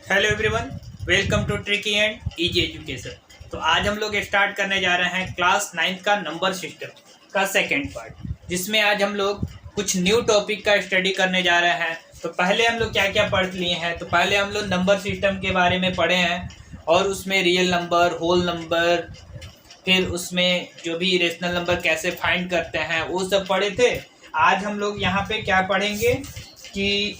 Hello everyone, welcome to tricky and easy education. तो आज हम लोग स्टार्ट करने जा रहे हैं क्लास 9th का नंबर सिस्टम का सेकेंड पार्ट, जिसमें आज हम लोग कुछ न्यू टॉपिक का स्टडी करने जा रहे हैं। तो पहले हम लोग क्या क्या पढ़ लिए हैं, तो पहले हम लोग नंबर सिस्टम के बारे में पढ़े हैं और उसमें रियल नंबर, होल नंबर, फिर उसमें जो भी रेशनल नंबर कैसे फाइंड करते हैं वो सब पढ़े थे। आज हम लोग यहाँ पे क्या पढ़ेंगे कि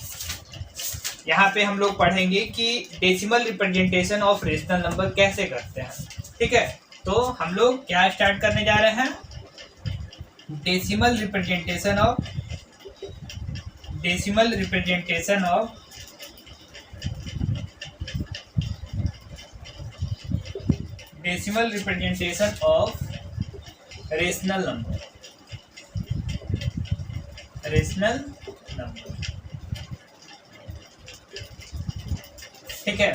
यहाँ पे हम लोग पढ़ेंगे कि decimal representation of rational number कैसे करते हैं। ठीक है, तो हम लोग क्या स्टार्ट करने जा रहे हैं, decimal representation of rational number. ठीक है,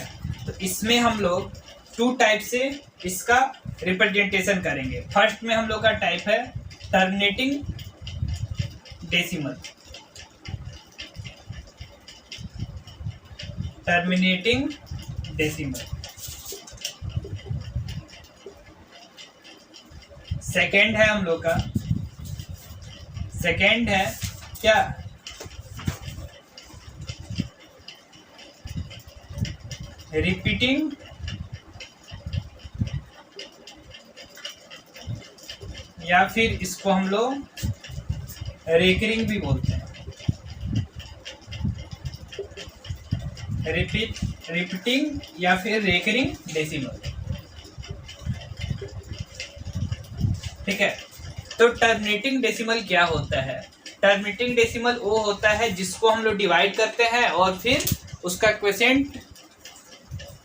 तो इसमें हम लोग टू टाइप से इसका रिप्रेजेंटेशन करेंगे। फर्स्ट में हम लोग का टाइप है टर्मिनेटिंग डेसिमल। सेकेंड है हम लोग का, सेकेंड है क्या, रिपीटिंग या फिर इसको हम लोग रेकरिंग भी बोलते हैं। रिपीटिंग या फिर रेकरिंग डेसिमल। ठीक है, तो टर्मिनेटिंग डेसिमल क्या होता है? टर्मिनेटिंग डेसिमल वो होता है जिसको हम लोग डिवाइड करते हैं और फिर उसका क्वोशिएंट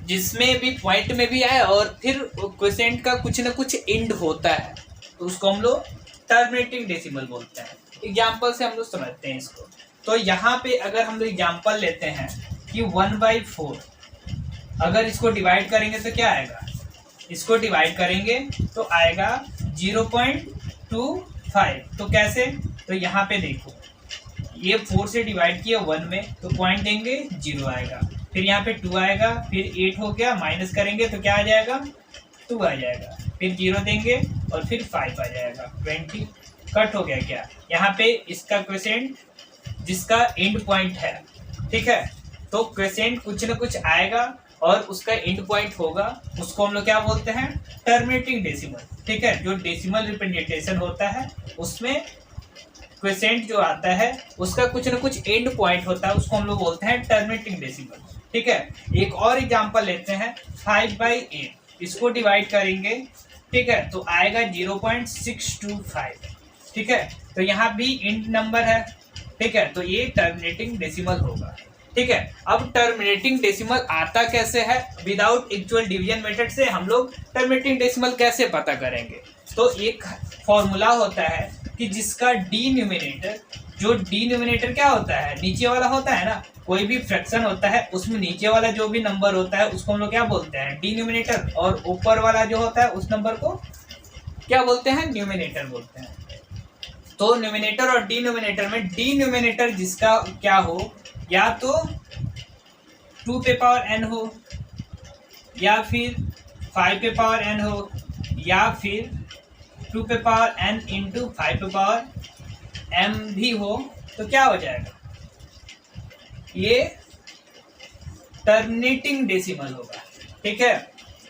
जिसमें भी पॉइंट में भी आए और फिर क्वोशिएंट का कुछ ना कुछ एंड होता है, तो उसको हम लोग टर्मिनेटिंग डेसिमल बोलते हैं। एग्जाम्पल से हम लोग समझते हैं इसको। तो यहाँ पे अगर हम लोग एग्जाम्पल लेते हैं कि 1/4, अगर इसको डिवाइड करेंगे तो क्या आएगा, इसको डिवाइड करेंगे तो आएगा 0.25। तो कैसे, तो यहाँ पे देखो, ये 4 से डिवाइड किया 1 में तो पॉइंट देंगे 0 आएगा, फिर यहाँ पे 2 आएगा, फिर 8 हो गया, माइनस करेंगे तो क्या आ जाएगा, 2 आ जाएगा, फिर 0 देंगे और फिर 5 आ जाएगा, 20 कट हो गया। क्या यहाँ पे इसका क्वोशिएंट जिसका एंड पॉइंट है, ठीक है, तो क्वोशिएंट कुछ ना कुछ आएगा और उसका एंड पॉइंट होगा, उसको हम लोग क्या बोलते हैं, टर्मिनेटिंग डेसिमल। ठीक है, जो डेसिमल रिप्रेजेंटेशन होता है उसमें क्वोशिएंट जो आता है उसका कुछ ना कुछ एंड पॉइंट होता है, उसको हम लोग बोलते हैं टर्मिनेटिंग डेसिमल। ठीक है, एक और एग्जांपल लेते हैं, 5/8, इसको डिवाइड करेंगे, ठीक है, तो आएगा 0.625। ठीक है, तो यहाँ भी एंड नंबर है, ठीक है, तो ये टर्मिनेटिंग डेसिमल होगा। ठीक है, अब टर्मिनेटिंग डेसिमल आता कैसे है, विदाउट एक्चुअल डिवीजन मेथड से हम लोग टर्मिनेटिंग डेसिमल कैसे पता करेंगे। तो एक फॉर्मूला होता है कि जिसका डिनोमिनेटर, जो डिनोमिनेटर क्या होता है, नीचे वाला होता है ना, कोई भी फ्रैक्शन होता है उसमें नीचे वाला जो भी नंबर होता है उसको हम लोग क्या बोलते हैं, डिनोमिनेटर, और ऊपर वाला जो होता है उस नंबर को क्या बोलते हैं, न्यूमिनेटर बोलते हैं। तो न्यूमिनेटर और डिनोमिनेटर में डिनोमिनेटर जिसका क्या हो, या तो 2 पे पावर n हो, या फिर 5 पे पावर n हो, या फिर 2 पे पावर n इंटू 5 पे पावर m भी हो, तो क्या हो जाएगा, ये टर्मिनेटिंग डेसिमल होगा। ठीक है,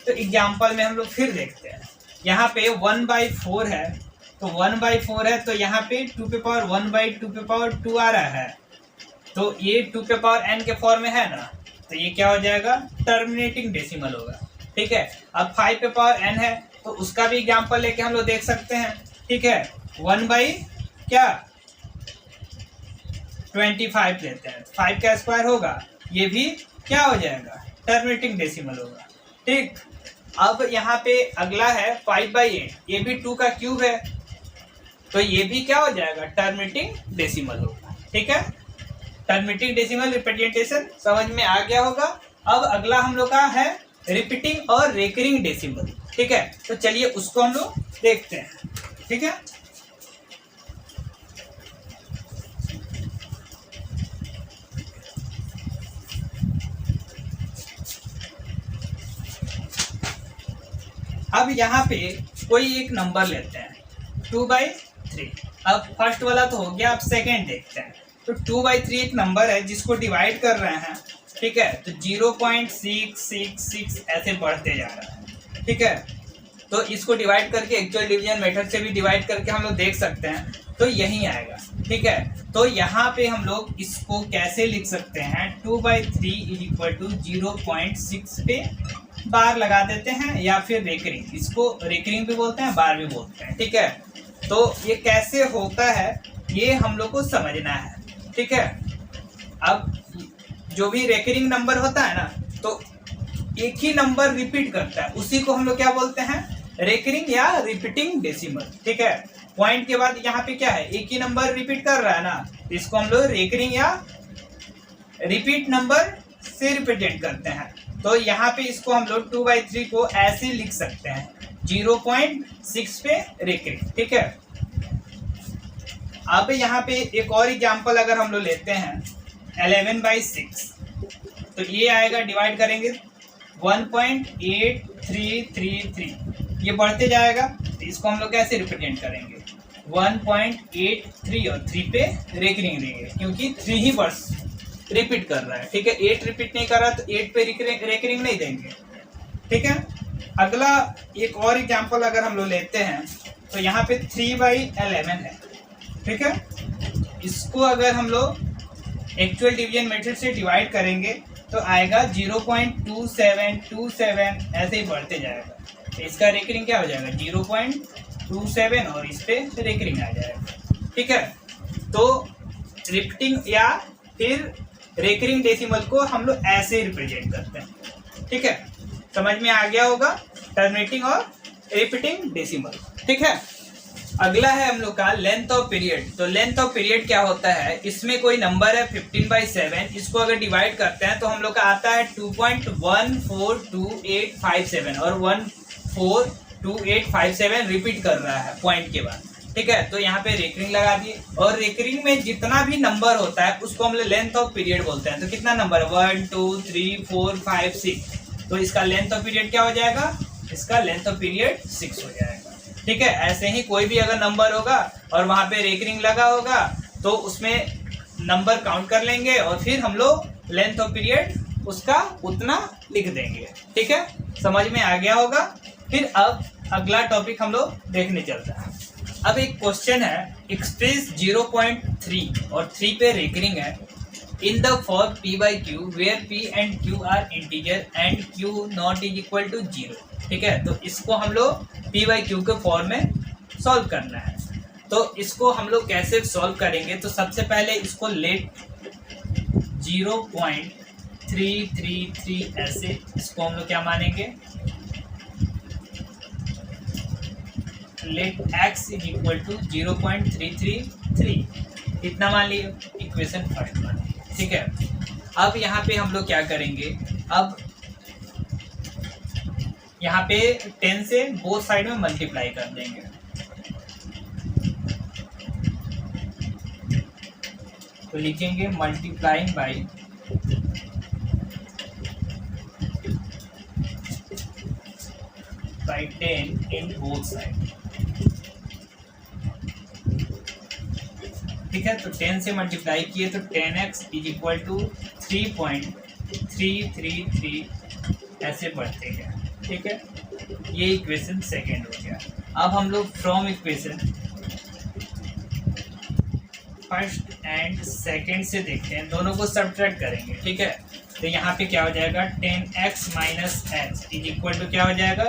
तो एग्जाम्पल में हम लोग फिर देखते हैं, यहाँ पे 1/4 है, तो 1/4 है तो यहाँ पे 2 पे पावर 1/2 पे पावर 2 आ रहा है, तो ये 2 पे पावर n के फॉर्म में है ना, तो ये क्या हो जाएगा, टर्मिनेटिंग डेसिमल होगा। ठीक है, अब 5 पे पावर n है तो उसका भी एग्जाम्पल लेके हम लोग देख सकते हैं। ठीक है, 1/25 लेते हैं, 5 का स्क्वायर होगा, ये भी क्या हो जाएगा, टर्मिनेटिंग डेसिमल होगा। ठीक, अब यहाँ पे अगला है 5/8, ये भी 2 का क्यूब है, तो ये भी क्या हो जाएगा, टर्मिनेटिंग डेसिमल होगा। ठीक है, टर्मिनेटिंग डेसिमल रिप्रेजेंटेशन समझ में आ गया होगा। अब अगला हम लोग का है रिपीटिंग और रेकरिंग डेसिमल। ठीक है, तो चलिए उसको हम लोग देखते हैं। ठीक है, अब यहाँ पे कोई एक नंबर लेते हैं 2/3। अब फर्स्ट वाला तो हो गया, अब सेकेंड देखते हैं। तो 2/3 एक नंबर है जिसको डिवाइड कर रहे हैं, ठीक है। तो 0.666 ऐसे बढ़ते जा रहा है, ठीक है। तो इसको डिवाइड करके एक्चुअल डिवीजन मेथड से भी डिवाइड करके हम लोग देख सकते हैं, तो यही आएगा, ठीक है। तो यहाँ पे हम लोग इसको कैसे लिख सकते हैं, 2/3 = 0.6 पे बार लगा देते हैं, या फिर रेकरिंग, इसको रेकरिंग भी बोलते हैं, बार भी बोलते हैं, ठीक है। तो ये कैसे होता है ये हम लोग को समझना है, ठीक है। अब जो भी रेकरिंग नंबर होता है ना, तो एक ही नंबर रिपीट करता है, उसी को हम लोग क्या बोलते हैं, रेकरिंग या रिपीटिंग डेसिमल, ठीक है। पॉइंट के बाद यहाँ पे क्या है, एक ही नंबर रिपीट कर रहा है ना, तो इसको हम लोग रेकरिंग या रिपीट नंबर से रिप्रेजेंट करते हैं। तो यहाँ पे इसको हम लोग 2/3 को ऐसे लिख सकते हैं, 0.6 पे रेकरिंग, ठीक है। अब यहाँ पे एक और एग्जांपल अगर हम लोग लेते हैं 11/6, तो ये आएगा, डिवाइड करेंगे 1.8333, ये बढ़ते जाएगा। तो इसको हम लोग कैसे रिप्रेजेंट करेंगे, 1.83 और 3 पे रेकरिंग देंगे, क्योंकि 3 ही वर्ष रिपीट कर रहा है, ठीक है। 8 रिपीट नहीं कर रहा तो 8 पे रेकरिंग नहीं देंगे, ठीक है। अगला एक और एग्जांपल अगर हम लोग लेते हैं, तो यहाँ पे 3/11 है, ठीक है। इसको अगर हम लोग एक्चुअल डिवीजन मेथड से डिवाइड करेंगे तो आएगा 0.2727, ऐसे ही बढ़ते जाएगा। तो इसका रेकरिंग क्या हो जाएगा, 0.27, और इस पे रेकरिंग आ जाएगा, ठीक है। तो रिपीटिंग या फिर रेकरिंग डेसिमल को हम लोग ऐसे रिप्रेजेंट करते हैं, ठीक है। समझ में आ गया होगा, टर्मिनेटिंग और रिपीटिंग डेसिमल, ठीक है। अगला है हम लोग का लेंथ ऑफ पीरियड। तो लेंथ ऑफ पीरियड क्या होता है, इसमें कोई नंबर है 15/7, इसको अगर डिवाइड करते हैं तो हम लोग का आता है 2.142857, और 142857 रिपीट कर रहा है पॉइंट के बाद, ठीक है। तो यहाँ पे रेकरिंग लगा दिए, और रेकरिंग में जितना भी नंबर होता है उसको हम लोग लेंथ ऑफ पीरियड बोलते हैं। तो कितना नंबर है, 1 2 3 4 5 6, तो इसका लेंथ ऑफ पीरियड क्या हो जाएगा, इसका लेंथ ऑफ पीरियड 6 हो जाएगा, ठीक है। ऐसे ही कोई भी अगर नंबर होगा और वहां पे रेकरिंग लगा होगा तो उसमें नंबर काउंट कर लेंगे, और फिर हम लोग लेंथ ऑफ पीरियड उसका उतना लिख देंगे, ठीक है। समझ में आ गया होगा। फिर अब अगला टॉपिक हम लोग देखने चलते हैं। अब एक क्वेश्चन है, एक्सप्रेस 0.3 और 3 पे रेकरिंग है in the form p/q where p and q are integer and q not is equal to 0, ठीक है। तो इसको हम लोग p/q के फॉर्म में सॉल्व करना है। तो इसको हम लोग कैसे सॉल्व करेंगे, तो सबसे पहले इसको लेट 0.333 ऐसे, इसको हम लोग क्या मानेंगे, let x is equal to 0.333, इतना मान लिए, इक्वेशन फर्स्ट मान लिए, ठीक है। अब यहाँ पे हम लोग क्या करेंगे, अब यहाँ पे 10 से बोथ साइड में मल्टीप्लाई कर देंगे, तो लिखेंगे multiplying by 10 in both side, ठीक है। तो 10 से मल्टीप्लाई किए तो 10x इज इक्वल टू 3.333 ऐसे बढ़ते गए, ठीक है। ये इक्वेशन सेकेंड हो गया। अब हम लोग from equation first and second से देखते हैं, दोनों को सब्ट्रैक्ट करेंगे, ठीक है। तो यहाँ पे क्या हो जाएगा, 10x minus x is equal to क्या हो जाएगा,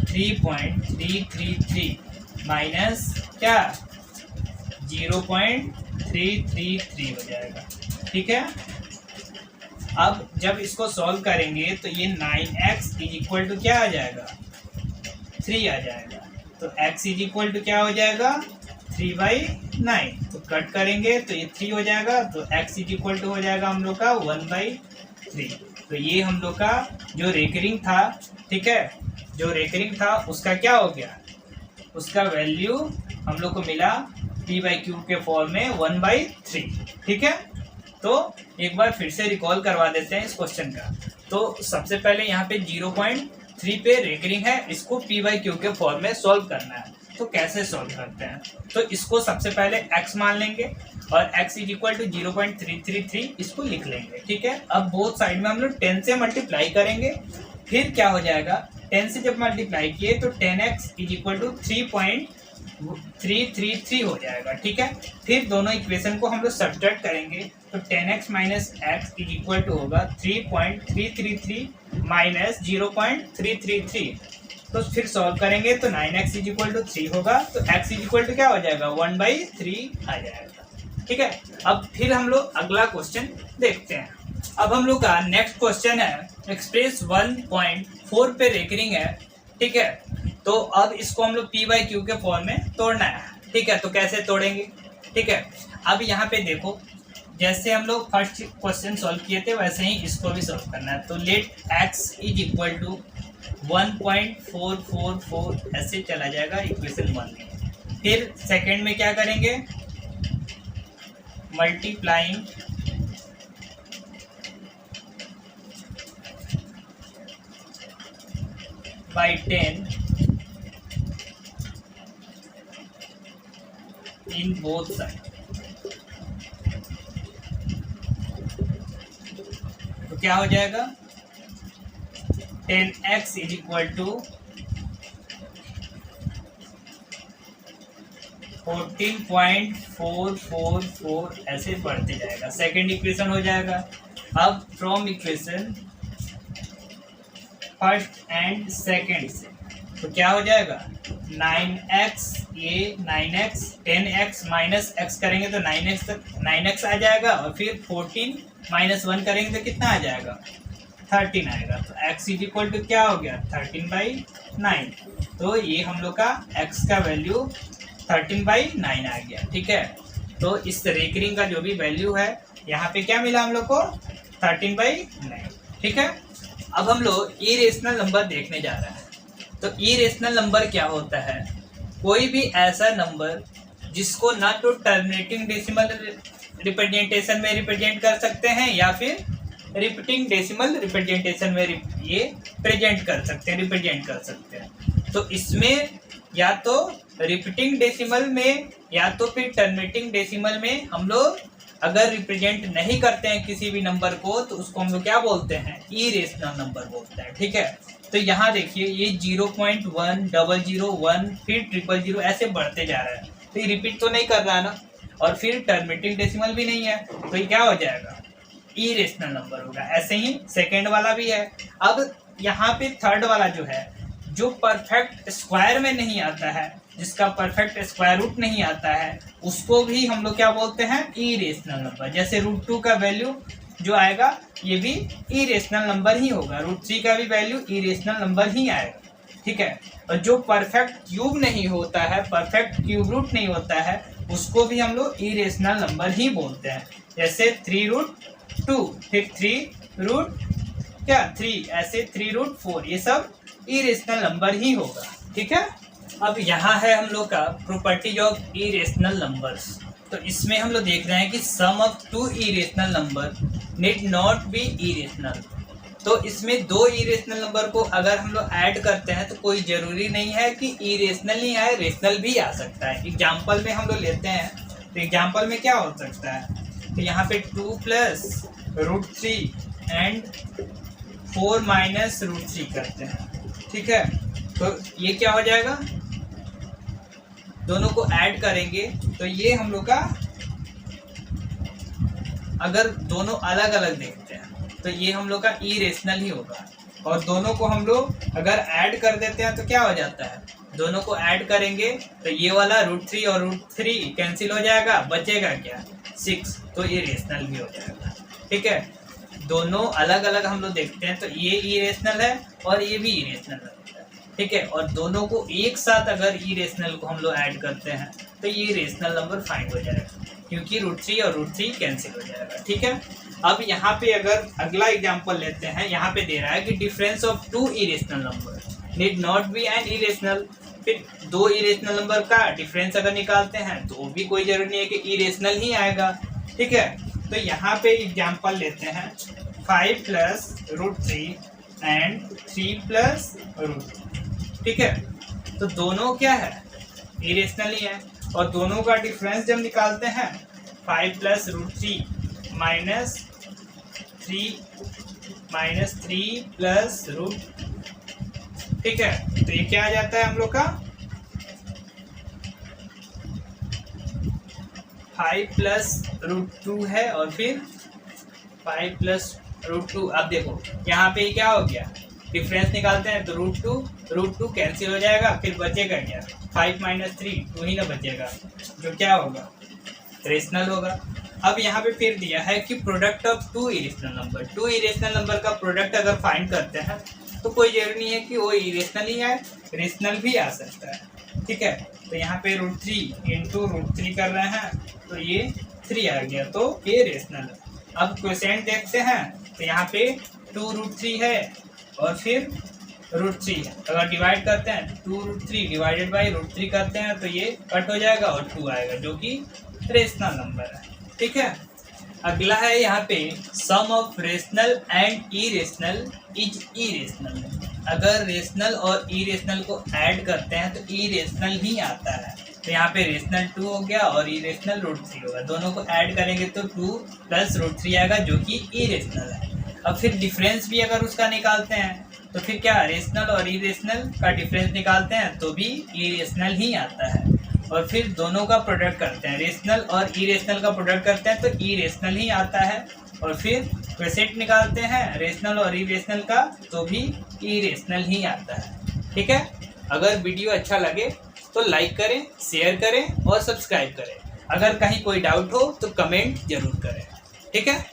3.333 माइनस क्या 0.333 हो जाएगा, ठीक है। अब जब इसको सॉल्व करेंगे तो ये 9x इज इक्वल टू क्या आ जाएगा, 3 आ जाएगा। तो x इज इक्वल टू क्या हो जाएगा, 3/9, तो कट करेंगे तो ये 3 हो जाएगा, तो x इज इक्वल टू हो जाएगा हम लोग का 1/3। तो ये हम लोग का जो रेकरिंग था, ठीक है, जो रेकरिंग था उसका क्या हो गया, उसका वैल्यू हम लोग को मिला p/q के फॉर्म में 1/3, ठीक है। तो एक बार फिर से रिकॉल करवा देते हैं इस क्वेश्चन का। तो सबसे पहले यहाँ पे 0.3 3 पे रेकरिंग है, इसको पी बाई क्यू के फॉर्म में सॉल्व करना है। तो कैसे सॉल्व करते हैं, तो इसको सबसे पहले x मान लेंगे और x इज इक्वल टू 0.333 इसको लिख लेंगे। ठीक है, अब बोथ साइड में हम लोग 10 से मल्टीप्लाई करेंगे, फिर क्या हो जाएगा 10 से जब मल्टीप्लाई किए तो 10x इज इक्वल टू 3.333 हो जाएगा। ठीक है, फिर दोनों इक्वेशन को हम लोग सब्ट्रैक्ट करेंगे तो 10x minus x is equal to होगा 3.333 माइनस 0.333। तो फिर सॉल्व करेंगे तो 9x इज इक्वल टू 3 होगा, तो x इज इक्वल टू क्या हो जाएगा 1/3 आ जाएगा। ठीक है, अब फिर हम लोग अगला क्वेश्चन देखते हैं। अब हम लोग का नेक्स्ट क्वेश्चन है एक्सप्रेस 1.4 पे रेकरिंग है। ठीक है, तो अब इसको हम लोग पी बाई क्यू के फॉर्म में तोड़ना है। ठीक है, तो कैसे तोड़ेंगे। ठीक है, अब यहाँ पे देखो जैसे हम लोग फर्स्ट क्वेश्चन सॉल्व किए थे वैसे ही इसको भी सॉल्व करना है। तो let x is equal to 1.444 ऐसे चला जाएगा इक्वेशन 1 में। फिर सेकंड में क्या करेंगे, multiplying by 10 in both side. तो क्या हो जाएगा 10x इज इक्वल टू 14.444 ऐसे बढ़ते जाएगा, सेकेंड इक्वेशन हो जाएगा। अब from equation first and second से तो क्या हो जाएगा 9x, ये 9x 10x माइनस x करेंगे तो 9x आ जाएगा, और फिर 14 माइनस 1 करेंगे तो कितना आ जाएगा 13 आएगा। तो x इज इक्वल टू क्या हो गया 13/9। तो ये हम लोग का x का वैल्यू 13/9 आ गया। ठीक है, तो इस रेकरिंग का जो भी वैल्यू है यहाँ पे क्या मिला हम लोग को 13/9। ठीक है, अब हम लोग इरेशनल नंबर देखने जा रहे हैं। तो इरेशनल नंबर क्या होता है, कोई भी ऐसा नंबर जिसको ना तो टर्मिनेटिंग डेसिमल रिप्रेजेंटेशन में रिप्रेजेंट कर सकते हैं या फिर रिपीटिंग डेसिमल रिप्रेजेंटेशन में ये रिप्रेजेंट कर सकते हैं। तो इसमें या तो रिपीटिंग डेसिमल में या तो फिर टर्मिनेटिंग डेसिमल में हम लोग अगर रिप्रेजेंट नहीं करते हैं किसी भी नंबर को तो उसको हम लोग क्या बोलते हैं इरेशनल नंबर बोलते हैं। ठीक है, तो यहाँ देखिए ये 0.1 001 फिर 000 ऐसे बढ़ते जा रहा है, तो ये रिपीट तो नहीं कर रहा है ना, और फिर टर्मिनेटिंग डेसिमल भी नहीं है, तो ये क्या हो जाएगा इरेशनल नंबर होगा। ऐसे ही सेकेंड वाला भी है। अब यहाँ पे थर्ड वाला जो है जो परफेक्ट स्क्वायर में नहीं आता है, जिसका परफेक्ट स्क्वायर रूट नहीं आता है, उसको भी हम लोग क्या बोलते हैं इरेशनल नंबर। जैसे √2 का वैल्यू जो आएगा ये भी इरेशनल नंबर ही होगा, √3 का भी वैल्यू इरेशनल नंबर ही आएगा। ठीक है, और जो परफेक्ट क्यूब नहीं होता है, परफेक्ट क्यूब रूट नहीं होता है, उसको भी हम लोग इरेशनल नंबर ही बोलते हैं। जैसे 3√2 फिर 3√3 ऐसे 3√4 ये सब इरेशनल नंबर ही होगा। ठीक है, अब यहाँ है हम लोग का प्रॉपर्टीज ऑफ इरेशनल नंबर्स। तो इसमें हम लोग देख रहे हैं कि sum of 2 irrational number need not be irrational. तो इसमें 2 इरेशनल नंबर को अगर हम लोग ऐड करते हैं तो कोई जरूरी नहीं है कि इरेशनल ही आए, रेशनल भी आ सकता है। एग्जाम्पल में हम लोग लेते हैं तो एग्जाम्पल में क्या हो सकता है, तो यहाँ पे 2 + √3 एंड 4 - √3 करते हैं। ठीक है, तो ये क्या हो जाएगा, दोनों को ऐड करेंगे तो ये हम लोग का अगर दोनों अलग अलग देखते हैं तो ये हम लोग का इरेशनल ही होगा, और दोनों को हम लोग अगर ऐड कर देते हैं तो क्या हो जाता है, दोनों को ऐड करेंगे तो ये वाला √3 और √3 कैंसिल हो जाएगा, बचेगा क्या 6, तो ये रेशनल भी हो जाएगा। ठीक है, दोनों अलग अलग हम लोग देखते हैं तो ये इरेशनल है और ये भी इरेशनल है। ठीक है, और दोनों को एक साथ अगर इरेशनल को हम लोग ऐड करते हैं तो ये रेशनल नंबर फाइंड हो जाएगा, क्योंकि √3 और √3 कैंसिल हो जाएगा। ठीक है, अब यहाँ पे अगर अगला एग्जांपल लेते हैं, यहाँ पे दे रहा है कि difference of 2 irrational number need not B an irrational. फिर 2 इरेशनल नंबर का डिफरेंस अगर निकालते हैं तो भी कोई जरूरी नहीं है कि इरेशनल ही आएगा। ठीक है, तो यहाँ पे एग्जांपल लेते हैं 5 + √3 एंड 3 प्लस रूट। ठीक है, तो दोनों क्या है, इरेशनल ही है, और दोनों का डिफरेंस जब निकालते हैं 5 plus root 3 minus 3 plus root. ठीक है, तो ये क्या आ जाता है हम लोग का 5 प्लस रूट 2 है, और फिर 5 प्लस रूट 2। अब देखो यहाँ पे क्या हो गया, डिफरेंस निकालते हैं तो रूट टू कैंसिल हो जाएगा, फिर बचेगा क्या 5 माइनस 3 2 ही ना बचेगा, जो क्या होगा रेशनल होगा। अब यहाँ पे फिर दिया है कि product of two irrational number का प्रोडक्ट अगर फाइंड करते हैं तो कोई जरूरी नहीं है कि वो इरेशनल ही आए, रेशनल भी आ सकता है। ठीक है, तो यहाँ पे रूट 3 इंटू रूट 3 कर रहे हैं तो ये 3 आ गया, तो ये रेशनल है। अब क्वेश्चन देखते हैं तो यहाँ पे 2 रूट 3 है और फिर रूट 3 है, अगर डिवाइड करते हैं 2 रूट 3 डिवाइडेड बाई रूट 3 करते हैं तो ये कट हो जाएगा और 2 आएगा, जो कि रेशनल नंबर है। ठीक है, अगला है यहाँ पे sum of rational and irrational is irrational. अगर रेशनल और इरेशनल को ऐड करते हैं तो इरेशनल ही आता है, तो यहाँ पे रेशनल 2 हो गया और इरेशनल रूट 3 होगा, दोनों को ऐड करेंगे तो 2 प्लस रूट 3 आएगा, जो कि इरेशनल है। अब फिर डिफरेंस भी अगर उसका निकालते हैं तो फिर क्या रेशनल और इरेशनल का डिफरेंस निकालते हैं तो भी इरेशनल ही आता है, और फिर दोनों का प्रोडक्ट करते हैं, रेशनल और इरेशनल का प्रोडक्ट करते हैं तो इरेशनल ही आता है, और फिर क्वोशिएंट निकालते हैं रेशनल और इरेशनल का तो भी इरेशनल ही आता है। ठीक है, अगर वीडियो अच्छा लगे तो लाइक करें, शेयर करें और सब्सक्राइब करें। अगर कहीं कोई डाउट हो तो कमेंट जरूर करें। ठीक है।